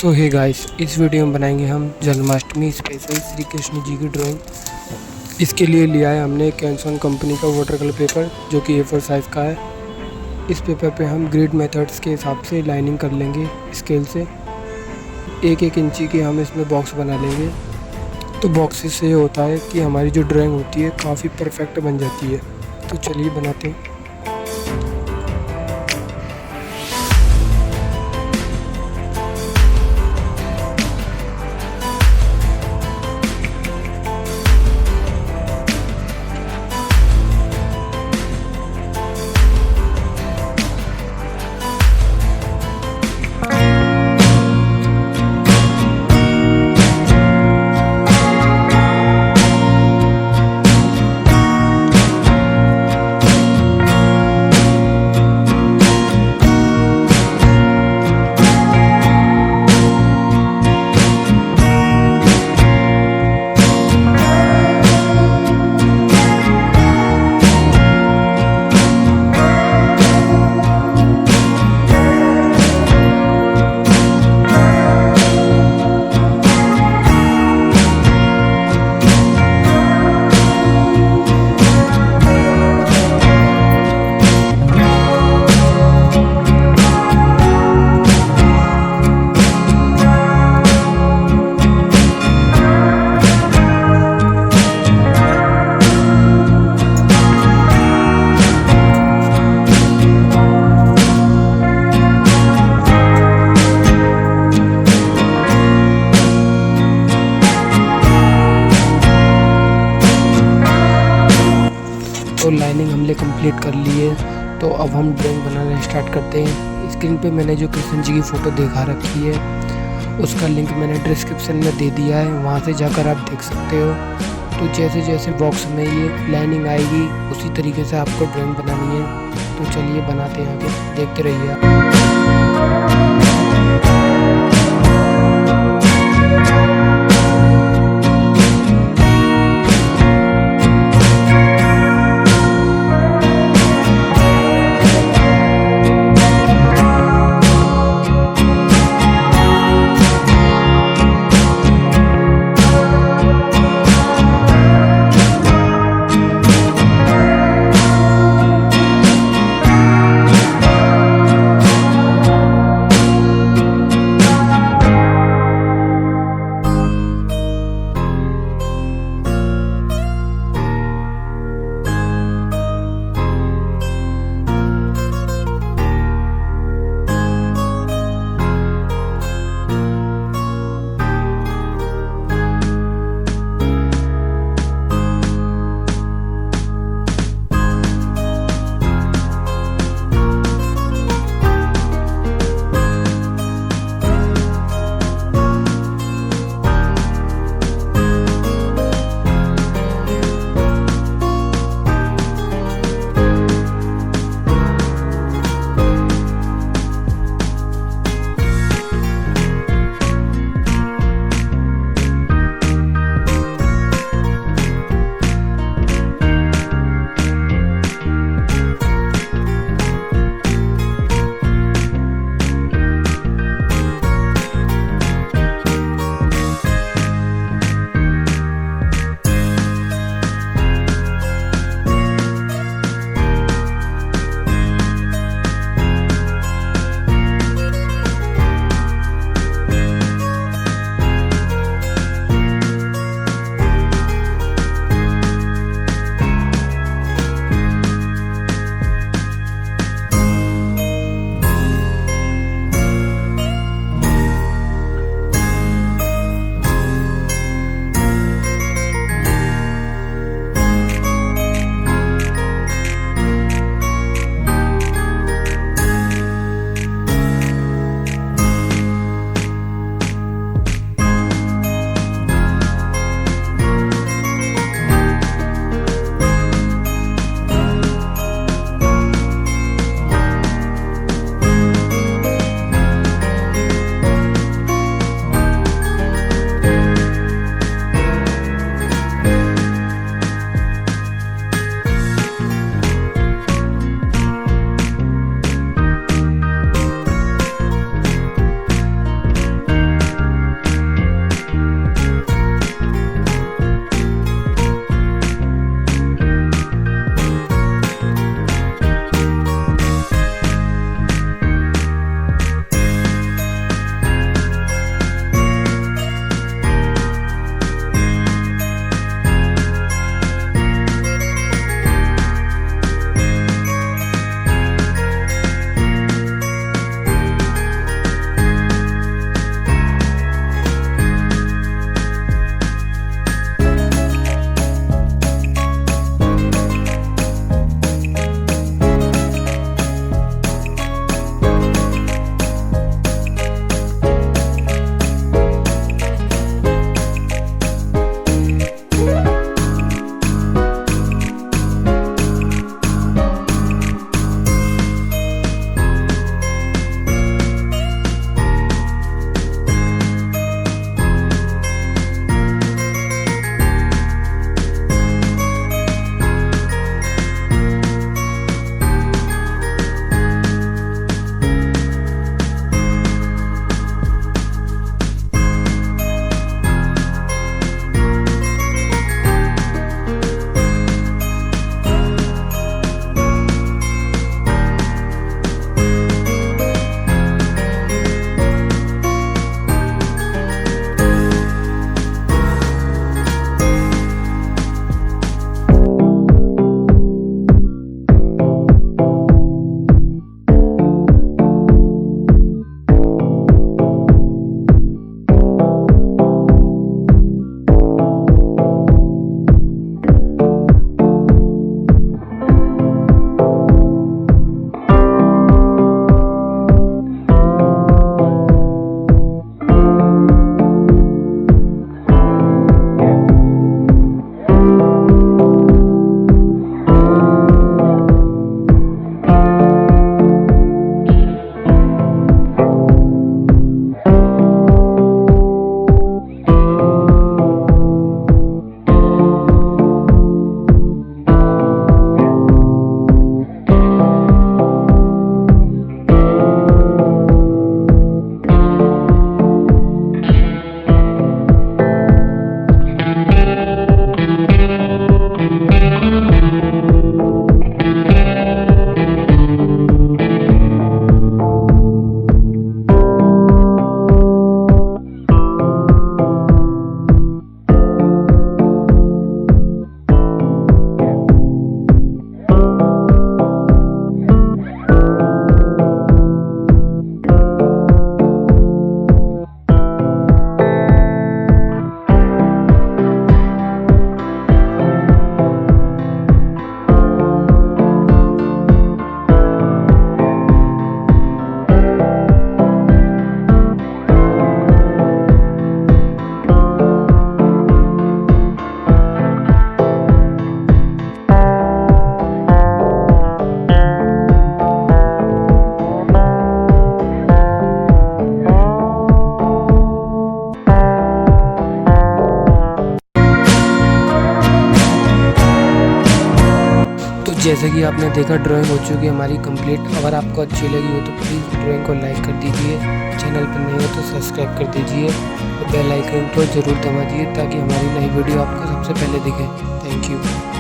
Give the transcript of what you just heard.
सो hey guys, इस video में बनाएंगे हम जन्माष्टमी स्पेशल श्री कृष्ण जी की ड्राइंग। इसके लिए लिया है हमने कैंसन कंपनी का वाटर कलर पेपर जो कि A4 साइज़ का है। इस पेपर पे हम ग्रिड मेथड्स के हिसाब से लाइनिंग कर लेंगे स्केल से। एक एक इंची के हम इसमें बॉक्स बना लेंगे। तो बॉक्सेस से ये होता है कि हमारी जो ड्राइंग होती है काफ़ी परफेक्ट बन जाती है। तो चलिए बनाते हैं। तो लाइनिंग हमने कंप्लीट कर ली है। तो अब हम ड्राइंग बनाना स्टार्ट करते हैं। स्क्रीन पे मैंने जो कृष्ण जी की फ़ोटो दिखा रखी है उसका लिंक मैंने डिस्क्रिप्शन में दे दिया है, वहाँ से जाकर आप देख सकते हो। तो जैसे जैसे बॉक्स में ये लाइनिंग आएगी उसी तरीके से आपको ड्राइंग बनानी है। तो चलिए बनाते हैं, आगे देखते रहिए आप। जैसे कि आपने देखा ड्राइंग हो चुकी है हमारी कंप्लीट। अगर आपको अच्छी लगी हो तो प्लीज़ ड्राइंग को लाइक कर दीजिए, चैनल पर नए हो तो सब्सक्राइब कर दीजिए और बेल आइकन को ज़रूर दबा दीजिए ताकि हमारी नई वीडियो आपको सबसे पहले दिखे। Thank you.